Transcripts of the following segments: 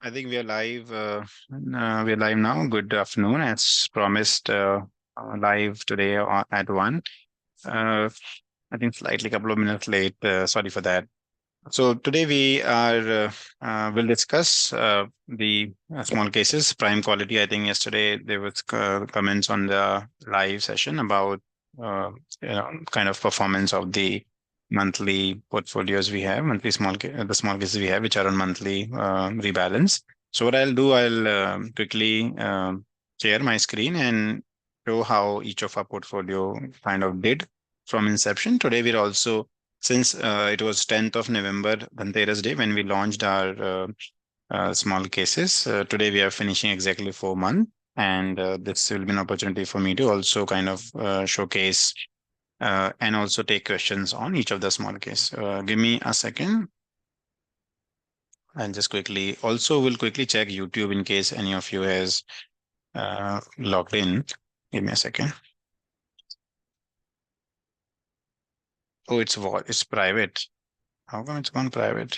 I think we are live. We are live now. Good afternoon. As promised, live today at 1. Uh, I think slightly couple of minutes late. Sorry for that. So today we are will discuss the small cases, prime quality. I think yesterday there was comments on the live session about kind of performance of the monthly portfolios we have, monthly the small cases we have, which are on monthly rebalance. So what I'll do, I'll quickly share my screen and show how each of our portfolio kind of did from inception. Today we're also since it was 10th of November, Dhanteras Day, when we launched our small cases. Today we are finishing exactly 4 months, and this will be an opportunity for me to also kind of showcase and also take questions on each of the small case. Give me a second. And just quickly, also we'll quickly check YouTube in case any of you has logged in. Give me a second. Oh, it's private. How come it's gone private?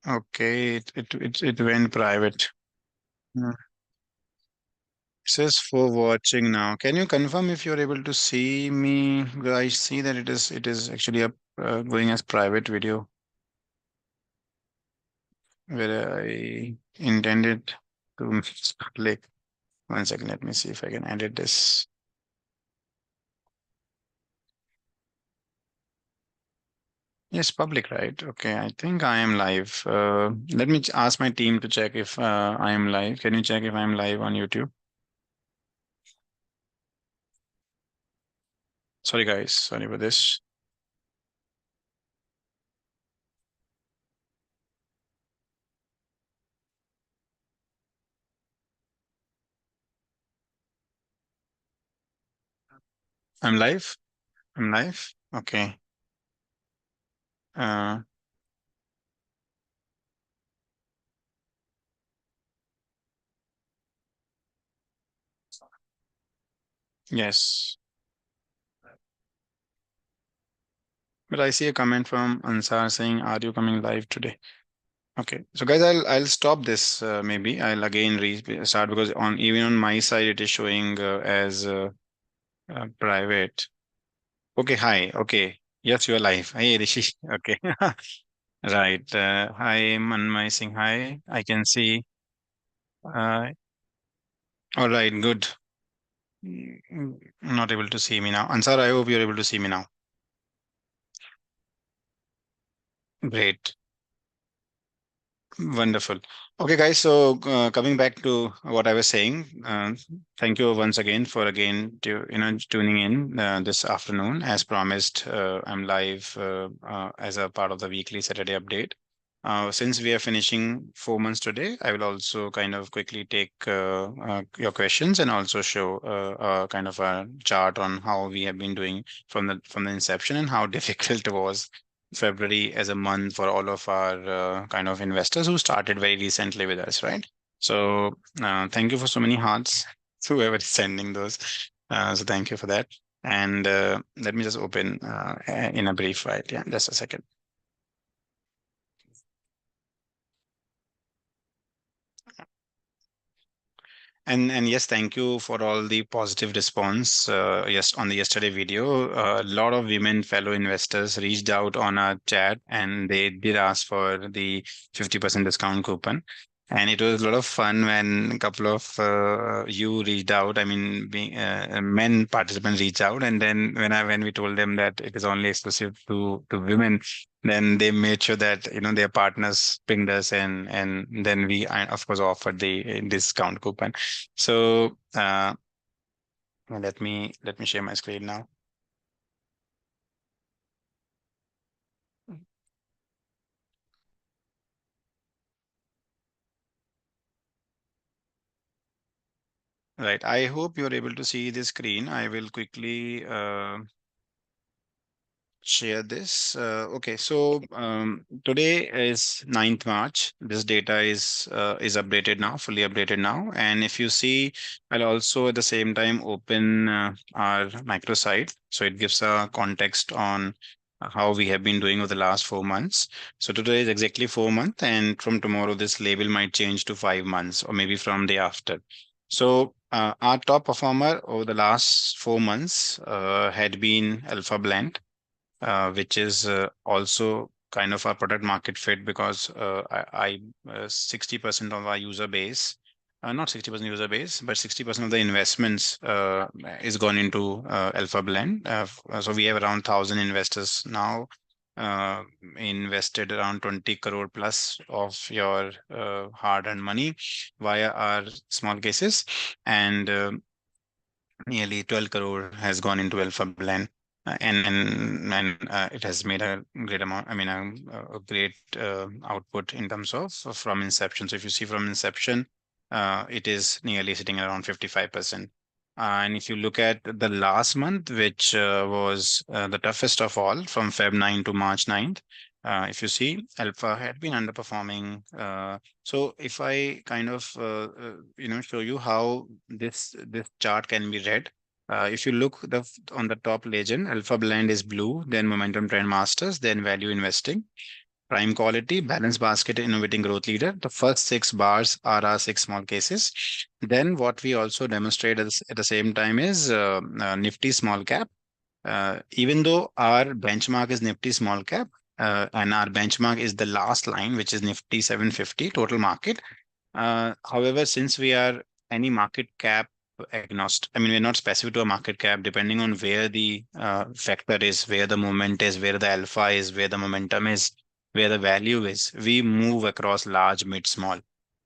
Okay, it went private. Hmm. Says for watching now. Can you confirm if you're able to see me? Because I see that it is actually going as private video where I intended to click. One second, let me see if I can edit this. Yes, public, right? Okay, I think I am live. Let me ask my team to check if I am live. Can you check if I'm live on YouTube? Sorry, guys. Sorry for this. I'm live. I'm live. Okay. Uh, yes. But I see a comment from Ansar saying, "Are you coming live today?" Okay, so guys, I'll stop this. Maybe I'll again restart because on even on my side it is showing as private. Okay, hi. Okay, yes, you are live. Hey, Rishi. Okay, right. Hi, Manmai Singh. Hi, I can see. Uh, all right, good. Not able to see me now. Ansar, I hope you're able to see me now. Great. Wonderful. Okay, guys. So coming back to what I was saying, thank you once again for tuning in this afternoon. As promised, I'm live as a part of the weekly Saturday update. Since we are finishing 4 months today, I will also kind of quickly take your questions and also show kind of a chart on how we have been doing from the inception and how difficult it was February as a month for all of our kind of investors who started very recently with us, right? So thank you for so many hearts, whoever is sending those. So thank you for that. And let me just open in a brief, right? Yeah, just a second. And yes, thank you for all the positive response. Yes, on the yesterday video, a lot of women fellow investors reached out on our chat and they did ask for the 50% discount coupon. And it was a lot of fun when a couple of you reached out. I mean, men participants reached out, and then when we told them that it is only exclusive to women, then they made sure that their partners pinged us, and then we of course offered the discount coupon. So let me share my screen now. Right. I hope you're able to see the screen. I will quickly share this. Okay, so today is 9th March. This data is updated now, fully updated now. And if you see, I'll also at the same time open our microsite, so it gives a context on how we have been doing over the last 4 months. So today is exactly 4 months, and from tomorrow this label might change to 5 months, or maybe from day after. So our top performer over the last 4 months had been Alpha Blend, which is also kind of our product market fit because 60% of our user base, not 60% user base, but 60% of the investments is gone into Alpha Blend. So we have around 1,000 investors now, uh, invested around 20 crore plus of your hard-earned money via our small cases, and nearly 12 crore has gone into Alpha Blend. And it has made a great amount, I mean, a great output in terms of from inception. So if you see from inception, it is nearly sitting around 55%. And if you look at the last month, which was the toughest of all, from Feb 9 to March 9th, if you see, Alpha had been underperforming. So if I kind of show you how this chart can be read, if you look on the top legend, Alpha Blend is blue, then Momentum Trend Masters, then Value Investing, Prime Quality, Balance Basket, Innovating Growth Leader. The first six bars are our six small cases. Then what we also demonstrate at the same time is Nifty Small Cap. Even though our benchmark is Nifty Small Cap, and our benchmark is the last line, which is Nifty 750 total market. However, since we are any market cap agnostic, I mean, we're not specific to a market cap, depending on where the factor is, where the movement is, where the alpha is, where the momentum is, where the value is, we move across large, mid, small.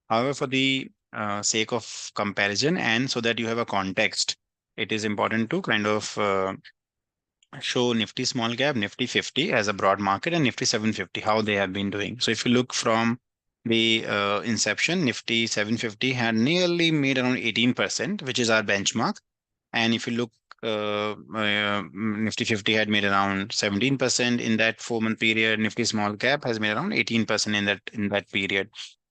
However, for the sake of comparison and so that you have a context, it is important to kind of show Nifty Small Cap, Nifty 50 as a broad market, and Nifty 750, how they have been doing. So if you look from the inception, Nifty 750 had nearly made around 18%, which is our benchmark. And if you look, Nifty 50 had made around 17% in that 4 month period. Nifty Small Cap has made around 18% in that period.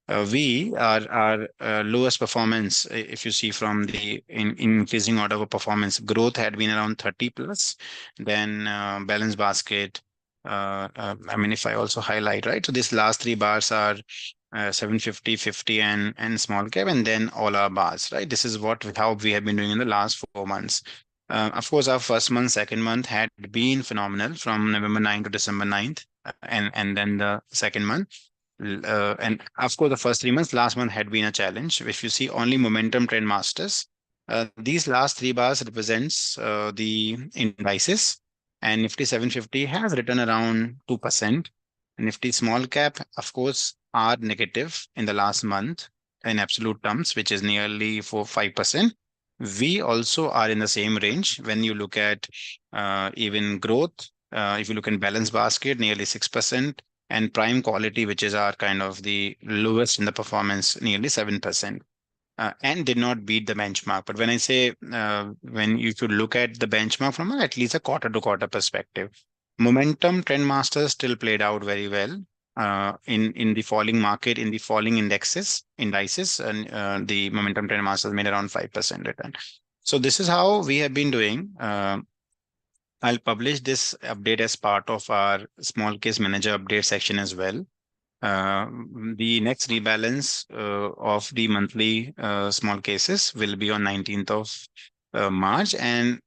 We our lowest performance, if you see from the increasing order of performance, growth had been around 30 plus. Then balance basket. I mean, if I also highlight, right? So these last three bars are 750, 50, and small cap, and then all our bars, right? This is how we have been doing in the last 4 months. Of course, our first month, second month had been phenomenal from November 9 to December 9th, and then the second month. And of course, the first 3 months, last month had been a challenge. If you see only momentum trend masters, these last three bars represents the indices, and Nifty 750 has written around 2%. Nifty small cap, of course, are negative in the last month in absolute terms, which is nearly 4-5%. We also are in the same range when you look at even growth. If you look in balance basket, nearly 6%, and prime quality, which is our kind of the lowest in the performance, nearly 7%, and did not beat the benchmark. But when I say when you could look at the benchmark from at least a quarter to quarter perspective, momentum trend masters still played out very well in the falling market, in the falling indices, and the momentum trend masters made around 5% return. So this is how we have been doing. I'll publish this update as part of our small case manager update section as well. Uh, the next rebalance of the monthly small cases will be on 19th of March. And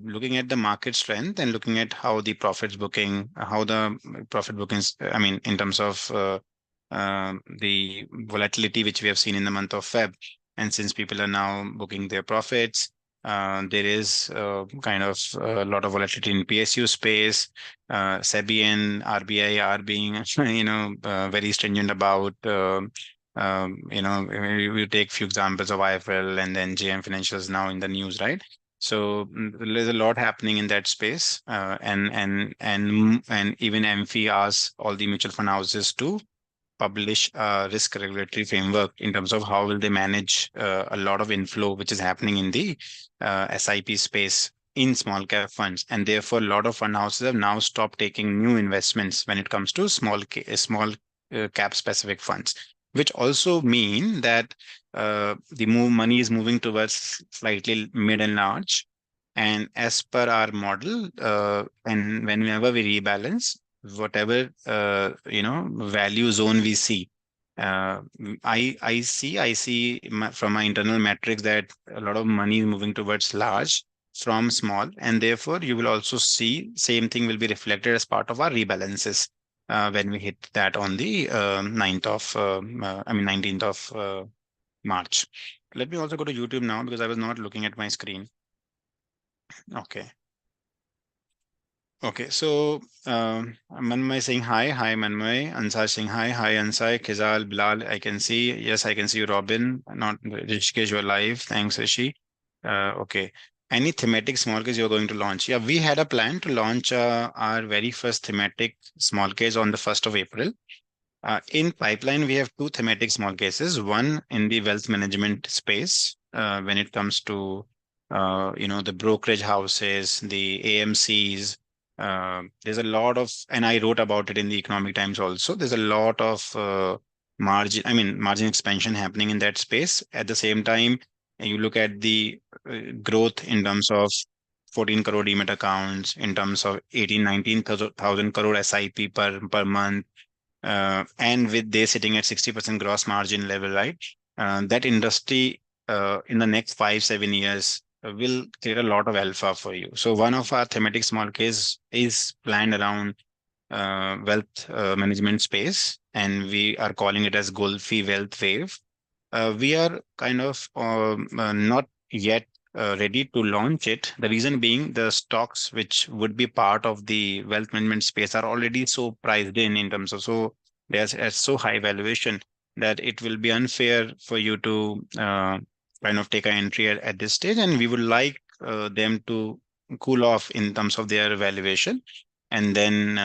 looking at the market strength and looking at how the profits booking, how the profit bookings, I mean, in terms of the volatility which we have seen in the month of Feb. And since people are now booking their profits, there is kind of a lot of volatility in PSU space. SEBI and RBI are being, very stringent about, we take few examples of IFL and then JM Financials now in the news, right? So there's a lot happening in that space, and even MFI asks all the mutual fund houses to publish a risk regulatory framework in terms of how will they manage a lot of inflow which is happening in the SIP space. in small cap funds, and therefore a lot of fund houses have now stopped taking new investments when it comes to small cap specific funds, which also mean that the move money is moving towards slightly mid and large. And as per our model, and whenever we rebalance, whatever value zone we see, I see from my internal metrics that a lot of money is moving towards large from small, and therefore you will also see same thing will be reflected as part of our rebalances when we hit that on the 9th of I mean 19th of March. Let me also go to YouTube now because I was not looking at my screen. Okay. Okay, so Manmay saying hi, hi Manmay, Ansar saying hi, hi Ansar, Kizal, Bilal, I can see, yes, I can see you, Robin, not Rishikesh, you're live, thanks Rishi. Okay, any thematic small case you're going to launch? Yeah, we had a plan to launch our very first thematic small case on the 1st of April. In pipeline, we have two thematic small cases. One in the wealth management space, when it comes to the brokerage houses, the AMCs. There's a lot of, and I wrote about it in the Economic Times also. There's a lot of margin expansion happening in that space. At the same time, you look at the growth in terms of 14 crore demat accounts, in terms of 18, 19,000 crore SIP per month, and with they sitting at 60% gross margin level, right? That industry in the next 5, 7 years will create a lot of alpha for you. So one of our thematic small case is planned around wealth management space, and we are calling it as GoalFi Wealth Wave. We are kind of not yet ready to launch it. The reason being the stocks which would be part of the wealth management space are already so priced in terms of so there's at so high valuation that it will be unfair for you to kind of take an entry at this stage. And we would like them to cool off in terms of their valuation. And then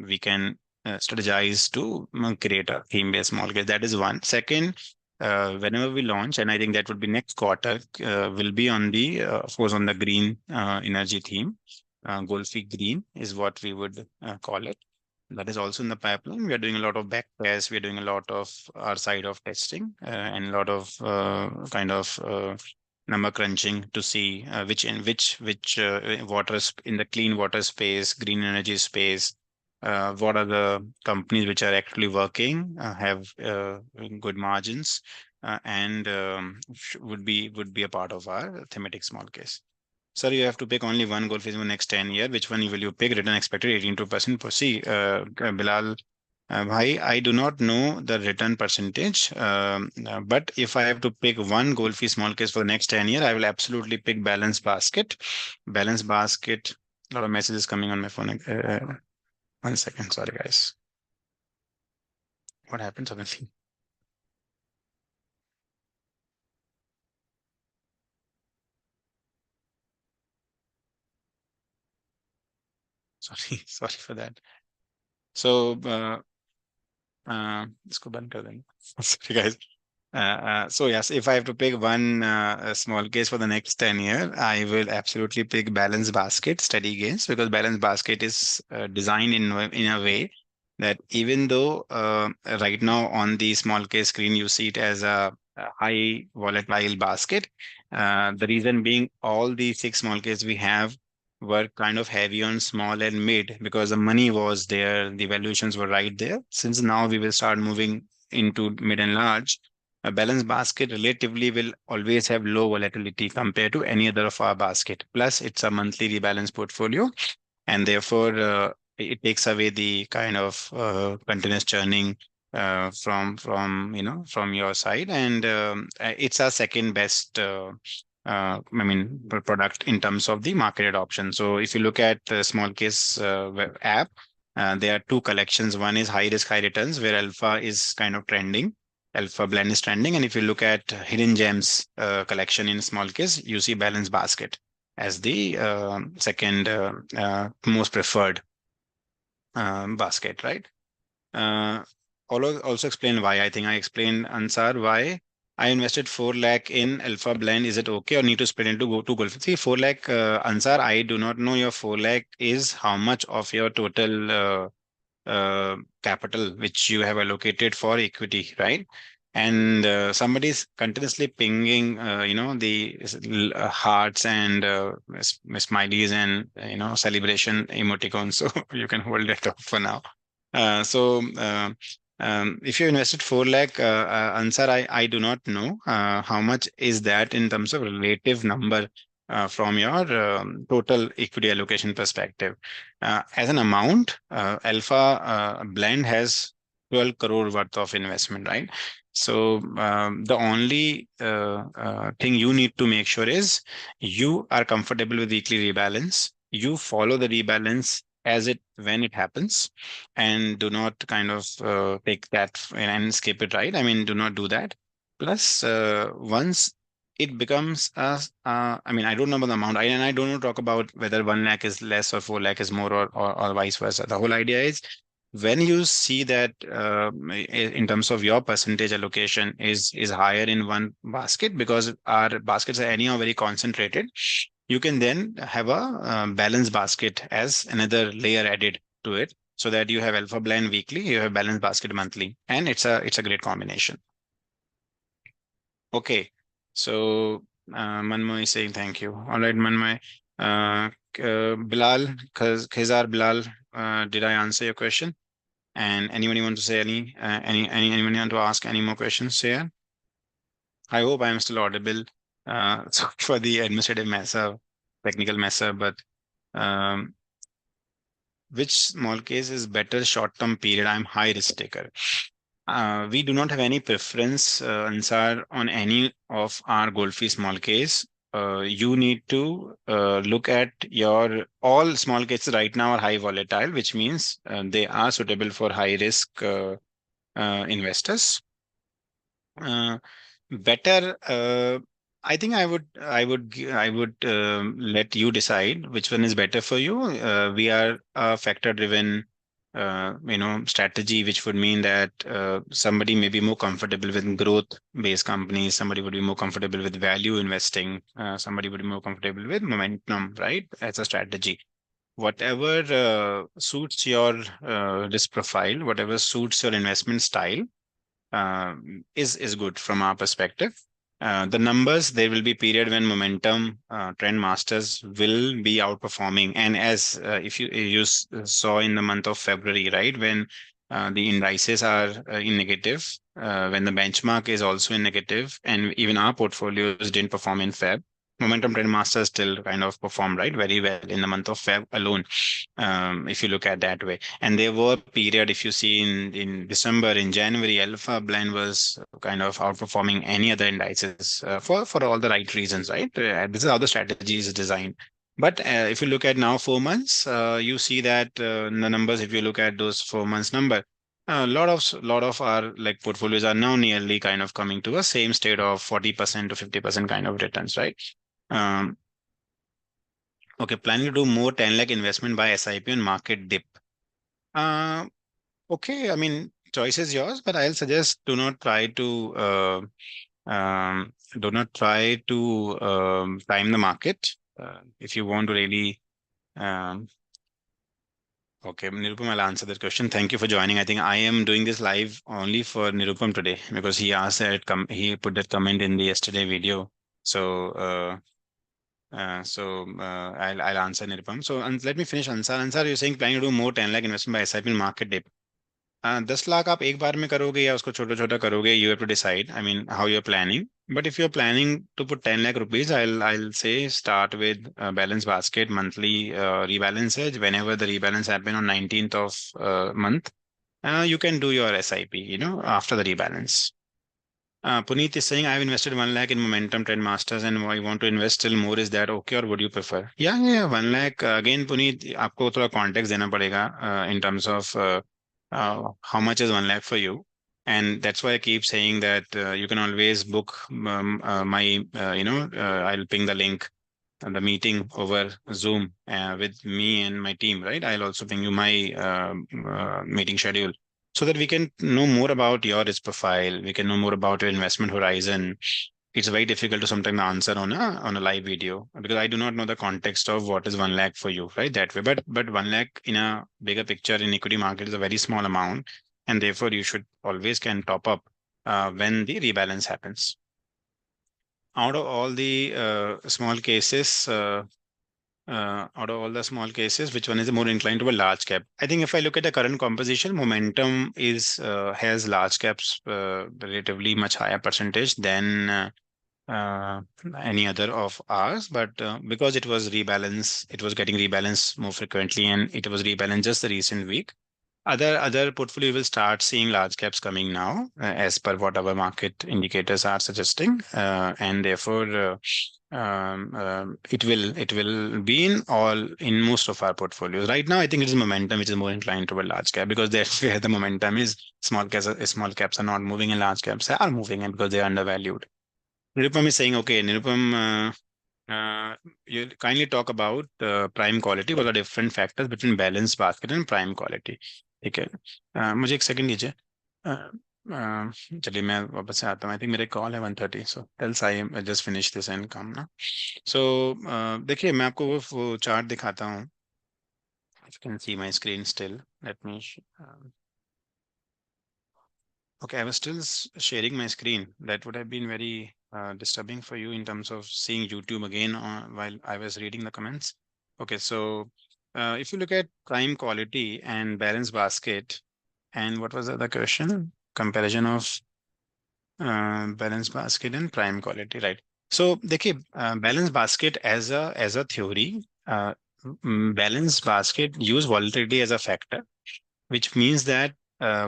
we can strategize to create a theme-based mortgage. That is one. Second, whenever we launch, and I think that would be next quarter, will be on the, of course, on the green energy theme. GoalFi Green is what we would call it. That is also in the pipeline. We are doing a lot of back tests. We are doing a lot of our side of testing and a lot of kind of number crunching to see which waters in the clean water space, green energy space, what are the companies which are actually working, have good margins, and would be a part of our thematic small case. Sir, you have to pick only one goal for the next 10 years. Which one will you pick? Return expected 18% per see. Bilal, I do not know the return percentage, but if I have to pick one goal fee small case for the next 10 years, I will absolutely pick balance basket. Balance basket. A lot of messages coming on my phone. 1 second. Sorry, guys. What happened suddenly? Sorry, sorry for that. So, इसको बंद कर देंगे. Sorry, guys. So yes, if I have to pick one small case for the next 10 years, I will absolutely pick balance basket steady gains, because balance basket is designed in a way that even though right now on the small case screen you see it as a high volatile basket, the reason being all the six small case we have were kind of heavy on small and mid because the money was there, the valuations were right there. Since now we will start moving into mid and large, a balanced basket relatively will always have low volatility compared to any other of our basket. Plus, it's a monthly rebalance portfolio, and therefore it takes away the kind of continuous churning from your side, and it's our second best. Product in terms of the market adoption. So if you look at the small case web app, there are two collections. One is high risk, high returns, where alpha is kind of trending. Alpha blend is trending. And if you look at hidden gems collection in small case, you see balance basket as the second most preferred basket, right? I'll also explain why. I think I explained, Ansar, why. I invested 4 lakh in Alpha Blend. Is it okay or need to split into go to GoalFi? See, 4 lakh, Ansar, I do not know your 4 lakh is how much of your total capital which you have allocated for equity, right? And somebody is continuously pinging, the hearts and smileys and celebration emoticons. So you can hold it off for now. If you invested 4 lakh, Ansar, I do not know how much is that in terms of relative number from your total equity allocation perspective. As an amount, Alpha Blend has 12 crore worth of investment, right? So the only thing you need to make sure is you are comfortable with weekly rebalance. You follow the rebalance as it when it happens, and do not kind of take that and skip it, right? I mean, do not do that. Plus, once it becomes I mean, I don't know about the amount, and I don't know talk about whether 1 lakh is less or 4 lakh is more, or vice versa. The whole idea is when you see that in terms of your percentage allocation is higher in one basket, because our baskets are anyhow very concentrated, you can then have a balance basket as another layer added to it, so that you have Alpha Blend weekly, you have balance basket monthly, and it's a great combination. Okay, so Manmoy is saying thank you. All right, Manmoy. Bilal, Khizar Bilal, did I answer your question? And anybody want to say anyone want to ask any more questions here? I hope I am still audible. So for the administrative mess up, technical mess up, but um, which small case is better short-term period? I'm high risk taker. We do not have any preference, Ansar, on any of our GoalFi small case. You need to look at your all small cases right now are high volatile, which means they are suitable for high risk investors. Uh, Better, I think I would let you decide which one is better for you. We are a factor driven strategy, which would mean that somebody may be more comfortable with growth based companies, somebody would be more comfortable with value investing, somebody would be more comfortable with momentum, right, as a strategy. Whatever suits your risk profile, whatever suits your investment style, is good from our perspective. The numbers, there will be period when momentum trend masters will be outperforming, and as if you saw in the month of February, right, when the indices are in negative, when the benchmark is also in negative, and even our portfolios didn't perform in Feb. Momentum trend masters still kind of performed right very well in the month of Feb alone, if you look at that way. And there were period, if you see in December, in January, Alpha Blend was kind of outperforming any other indices for all the right reasons, right? This is how the strategy is designed. But if you look at now 4 months, you see that the numbers. If you look at those 4 months number, a lot of our like portfolios are now nearly kind of coming to a same state of 40% to 50% kind of returns, right? Um, okay, planning to do more 10 lakh investment by SIP on market dip. Uh, okay, I mean, choice is yours, but I'll suggest do not try to time the market. If you want to really, um, okay, Nirupam, I'll answer that question. Thank you for joining. I think I am doing this live only for Nirupam today because he asked that he put that comment in the yesterday video. So, I'll answer Nirupam. So, and let me finish. Ansar, you're saying planning to do more 10 lakh investment by SIP in market dip. 10 lakh आप एक बार में करोगे या उसको छोटा छोटा करोगे, you have to decide. I mean, how you're planning. But if you're planning to put 10 lakh rupees, I'll say start with balance basket monthly rebalance hedge. Whenever the rebalance happen on 19th of month, you can do your SIP, after the rebalance. Puneet is saying, I've invested 1 lakh in Momentum Trend Masters and I want to invest still more. Is that okay or would you prefer? Yeah, 1 lakh. Again, Puneet, आपको थोड़ा context देना पड़ेगा in terms of how much is 1 lakh for you. And that's why I keep saying that you can always book I'll ping the link and the meeting over Zoom with me and my team, right? I'll also ping you my meeting schedule. so that we can know more about your risk profile, we can know more about your investment horizon. It's very difficult to sometimes answer on a live video because I do not know the context of what is 1 lakh for you, right? That way. But 1 lakh in a bigger picture in equity market is a very small amount, and therefore you should always can top up when the rebalance happens. Out of all the small cases, out of all the small cases, which one is more inclined to a large cap? I think if I look at the current composition, momentum is has large caps relatively much higher percentage than uh, any other of ours. But because it was rebalance, it was getting rebalanced more frequently, and it was rebalanced just the recent week. Other portfolio will start seeing large caps coming now, as per what our market indicators are suggesting, and therefore it will be in most of our portfolios. Right now, I think it is momentum which is more inclined toward large cap because that's where the momentum is. Small caps are not moving, and large caps are moving, and because they are undervalued. Nirupam is saying, okay, Nirupam, you kindly talk about prime quality. What are different factors between balanced basket and prime quality? ठीक है, मुझे एक second दीजिए। चलिए मैं वापस से आता हूँ। आई थिंक मेरे कॉल है 1:30, so tells I just finish this and come ना। सो देखिए मैं आपको वो चार्ट दिखाता हूँ। If you can see my screen still, let me okay, I was still sharing my screen. That would have been very disturbing for you in terms of seeing YouTube again while I was reading the comments. Okay, so if you look at prime quality and balance basket, and what was the other question? Comparison of balance basket and prime quality, right? So, देखिए, balance basket as a theory, balance basket use volatility as a factor, which means that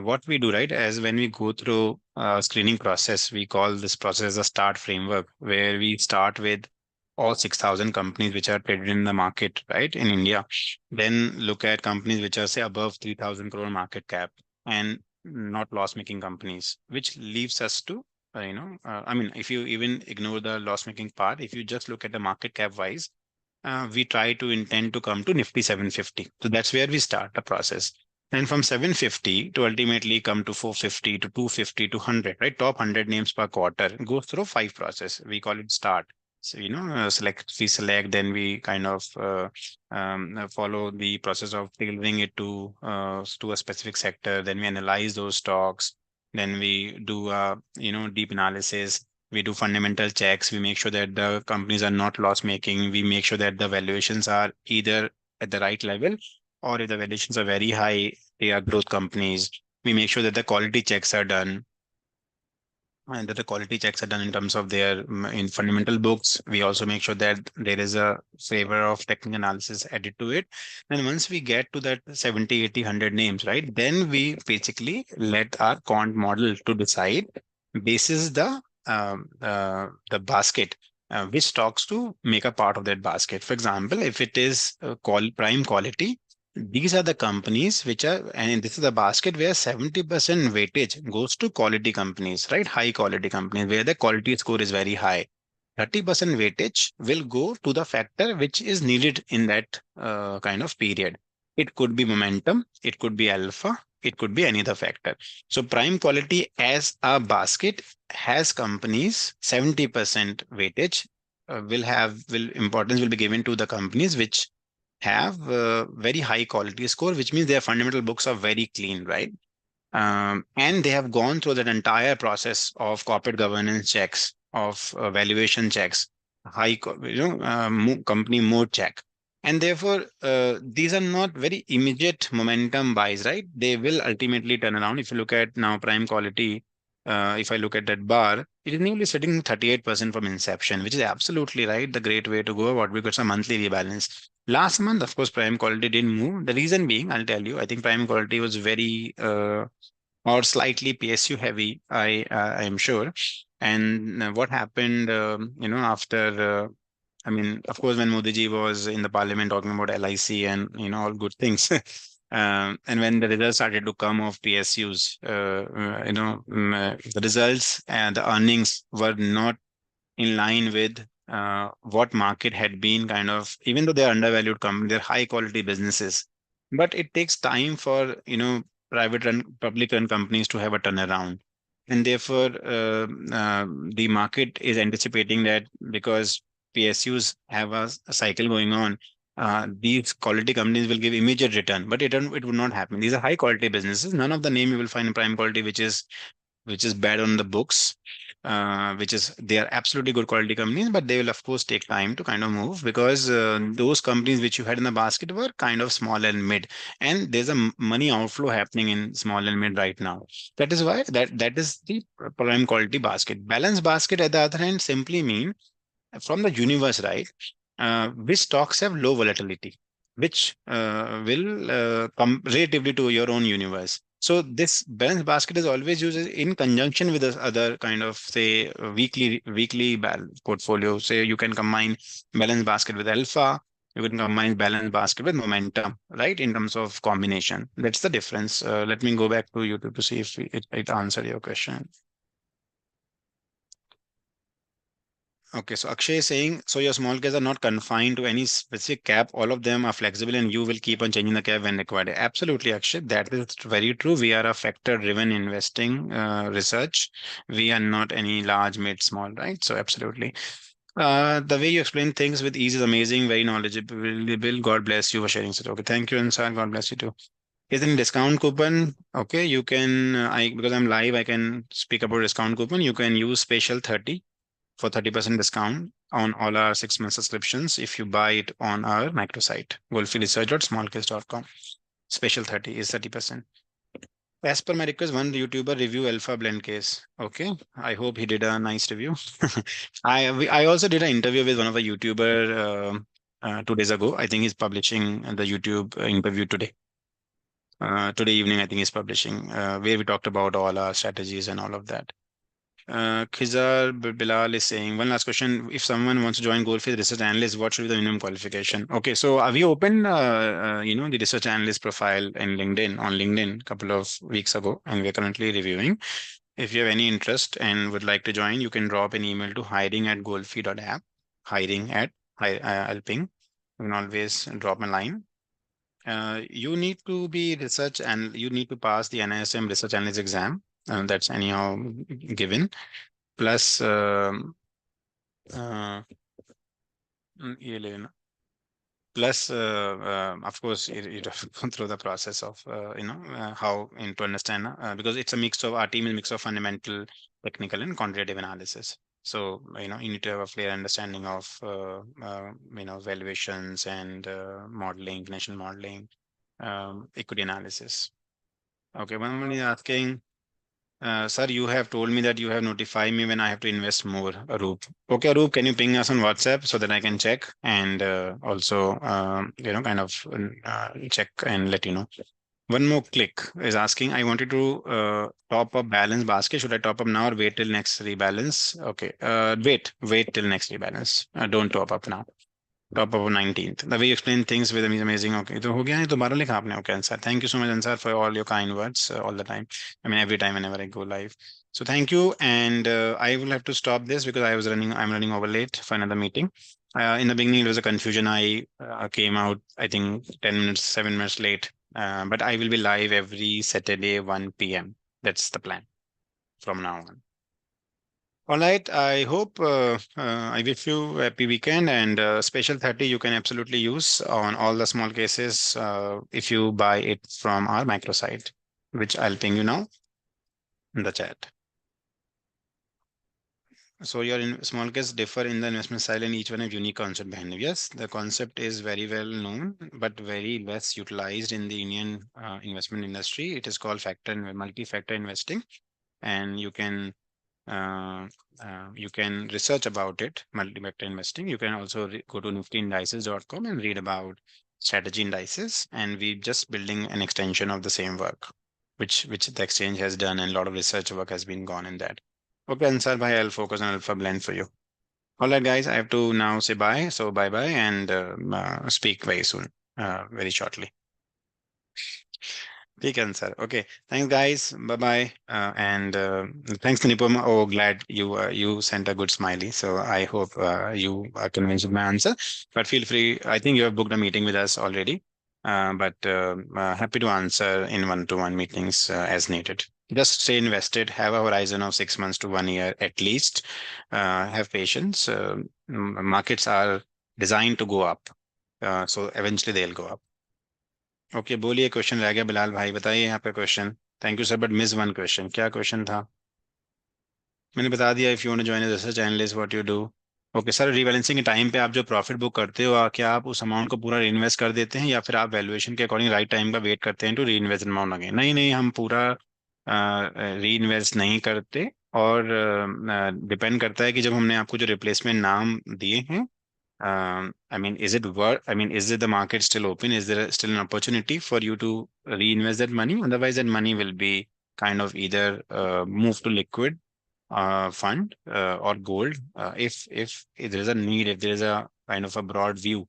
what we do, right, as when we go through screening process, we call this process a start framework, where we start with all 6,000 companies which are traded in the market, right, in India. Then look at companies which are say above 3,000 crore market cap and not loss-making companies, which leaves us to I mean, if you even ignore the loss-making part, if you just look at the market cap wise, we try to intend to come to Nifty 750. So that's where we start the process. And from 750 to ultimately come to 450 to 250 to 100, right? Top 100 names per quarter goes through 5 process. We call it start. So, we select, then we kind of follow the process of tailoring it to a specific sector. Then we analyze those stocks. Then we do deep analysis. We do fundamental checks. We make sure that the companies are not loss making. We make sure that the valuations are either at the right level, or if the valuations are very high, they are growth companies. We make sure that the quality checks are done, and that the quality checks are done in terms of their in fundamental books. We also make sure that there is a flavor of technical analysis added to it. And once we get to that 70, 80, 100 names, right, then we basically let our quant model to decide basis the basket, which stocks to make a part of that basket. For example, if it is prime quality, these are the companies which are, and this is a basket where 70% weightage goes to quality companies, right? High quality companies where the quality score is very high. 30% weightage will go to the factor which is needed in that kind of period. It could be momentum, it could be alpha, it could be any other factor. So prime quality as a basket has companies 70% weightage, will importance will be given to the companies which have very high quality score, which means their fundamental books are very clean, right? And they have gone through that entire process of corporate governance checks, of valuation checks, company mode check. And therefore, these are not very immediate momentum buys, right? They will ultimately turn around. If you look at now prime quality, if I look at that bar, it is nearly sitting 38% from inception, which is absolutely right. The great way to go about because it's a monthly rebalance. Last month, of course, prime quality didn't move. The reason being, I'll tell you, I think prime quality was very or slightly PSU heavy, I am sure. And what happened, after I mean, of course, when Modi ji was in the parliament talking about LIC and all good things, and when the results started to come of PSUs, the results and the earnings were not in line with what market had been kind of, even though they're undervalued companies, they're high quality businesses. But it takes time for private run, public run companies to have a turnaround. And therefore, the market is anticipating that because PSUs have a cycle going on, these quality companies will give immediate return, but it would not happen. These are high quality businesses. None of the name you will find in prime quality, which is bad on the books, which is they are absolutely good quality companies, but they will of course take time to kind of move because those companies which you had in the basket were kind of small and mid, and there's a money outflow happening in small and mid right now. That is why that is the prime quality basket. Balance basket at the other hand simply mean from the universe, right? Which stocks have low volatility, which will come relatively to your own universe. So this balanced basket is always used in conjunction with the other kind of say weekly portfolio. Say you can combine balanced basket with alpha. You can combine balanced basket with momentum, right? In terms of combination, that's the difference. Let me go back to YouTube to see if it answered your question. Okay, so Akshay is saying, so your small caps are not confined to any specific cap. All of them are flexible and you will keep on changing the cap when required. Absolutely, Akshay. That is very true. We are a factor-driven investing research. We are not any large, mid, small, right? So absolutely. The way you explain things with ease is amazing, very knowledgeable. Bill, God bless you for sharing it. Okay, thank you, Ansar. God bless you too. Is there a discount coupon? Okay, you can, because I'm live, I can speak about discount coupon. You can use special 30 for 30% discount on all our 6 month subscriptions if you buy it on our microsite, goalfiresearch.smallcase.com. Special 30 is 30%. As per my request, one YouTuber review alpha blend case. Okay, I hope he did a nice review. I also did an interview with one of a YouTuber 2 days ago. I think he's publishing the YouTube interview today. Today evening, I think he's publishing where we talked about all our strategies and all of that. Khizar Bilal is saying, one last question. If someone wants to join GoalFi research analyst, what should be the minimum qualification? Okay, so we opened, the research analyst profile in LinkedIn, on LinkedIn a couple of weeks ago, and we're currently reviewing. If you have any interest and would like to join, you can drop an email to hiring@goalfi.app, hiring at, I'll ping. You can always drop a line. You need to be research and you need to pass the NISM research analyst exam. That's anyhow given. Plus, uh, ये लेना. Plus, of course, you have to go through the process of, how to understand, because it's a mix of our team is a mix of fundamental, technical, and quantitative analysis. So, you need to have a clear understanding of, valuations and modeling, financial modeling, equity analysis. Okay, one is asking, sir, you have told me that you have notified me when I have to invest more, Arup. Okay, Arup, can you ping us on WhatsApp so that I can check and also, kind of check and let you know. One more click is asking, I wanted to top up balance basket. Should I top up now or wait till next rebalance? Okay, wait till next rebalance. Don't top up now. Top of 19th. The way you explain things with me is amazing. Okay, तो हो गया है दोबारा लिखा आपने. Okay, Ansar. Thank you so much, Ansar, for all your kind words all the time. I mean, every time whenever I go live. So thank you, and I will have to stop this because I'm running over late for another meeting. In the beginning, there was a confusion. I came out, I think, 10 minutes, 7 minutes late. But I will be live every Saturday, 1 p.m. That's the plan from now on. All right. I hope I wish you a happy weekend and special 30 you can absolutely use on all the small cases if you buy it from our microsite, which I'll ping you now in the chat. So your small cases differ in the investment style and each one have unique concept behind it. Yes, the concept is very well known, but very less utilized in the Indian investment industry. It is called multi-factor investing, and you can research about it, multi-factor investing. You can also go to niftyindices.com and read about strategy indices. And we're just building an extension of the same work, which the exchange has done, and a lot of research work has been gone in that. Okay, Ansar bhai, I'll focus on Alpha Blend for you. All right, guys, I have to now say bye. So bye-bye and speak very soon, very shortly. ठीक है sir. Okay. Thanks, guys. Bye bye. And thanks, Nipoma. Oh, glad you sent a good smiley. So I hope you are convinced with my answer. But feel free. I think you have booked a meeting with us already. but happy to answer in one-to-one meetings as needed. Just stay invested, have a horizon of 6 months to 1 year at least. Have patience. Markets are designed to go up, so eventually they'll go up. Okay, बोलिए, question रह गया बिलाल भाई, बताइए यहाँ पे question. Thank you sir, but miss one question. क्या question था? मैंने बता दिया, if you want to join as research analyst what you do. Okay sir, rebalancing के टाइम पे आप जो प्रॉफिट बुक करते हो, क्या आप उस अमाउंट को पूरा री इन्वेस्ट कर देते हैं या फिर आप वैल्यूएशन के अकॉर्डिंग राइट टाइम का वेट करते हैं टू री इन्वेस्ट अमाउंट अगेन? नहीं नहीं, हम पूरा री इन्वेस्ट नहीं करते। और डिपेंड करता है कि जब हमने आपको जो रिप्लेसमेंट नाम दिए हैं, I mean, is it worth? I mean, is it the market still open? Is there still an opportunity for you to reinvest that money? Otherwise, that money will be kind of either moved to liquid fund or gold. If there is a need, if there is a kind of a broad view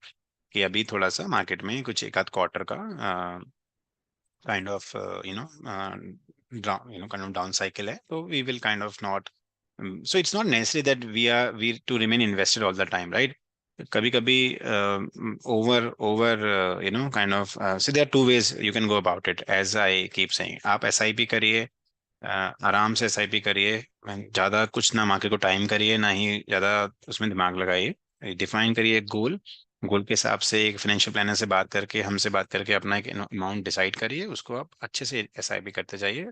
कि अभी थोड़ा सा market में कुछ एक आध quarter का kind of kind of down cycle है, so we will kind of not. So it's not necessary that we to remain invested all the time, right? कभी कभी over kind of so there are two ways you can go about it, as I keep saying. आप SIP करिए, आराम से SIP करिए, ज्यादा कुछ ना मार्केट को टाइम करिए, ना ही ज्यादा उसमें दिमाग लगाइए। डिफाइन करिए गोल, गोल के हिसाब से एक फाइनेंशियल प्लानर से बात करके, हमसे बात करके अपना एक अमाउंट डिसाइड करिए, उसको आप अच्छे से SIP करते जाइए।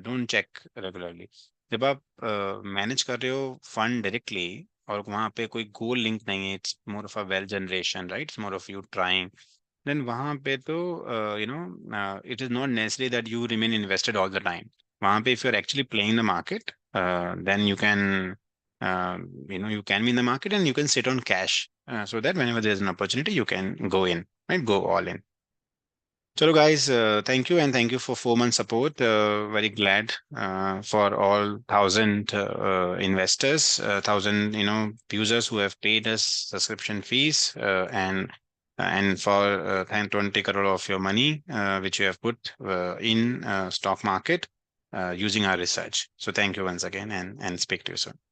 Don't check regularly. जब आप मैनेज कर रहे हो फंड डायरेक्टली और वहां पे कोई गोल लिंक नहीं है, it's more of a well generation, right? It's more of you trying, then वहां पे तो it is not necessary that you remain invested all the time. वहां पे if you are actually playing the market, then you can you can be in the market and you can sit on cash, so that whenever there's an opportunity you can go in, right? Go all in. So guys, thank you, and thank you for 4 months support. Very glad for all thousand investors, thousand users who have paid us subscription fees, and for 10 20 crore of your money which you have put in stock market using our research. So thank you once again, and speak to you soon.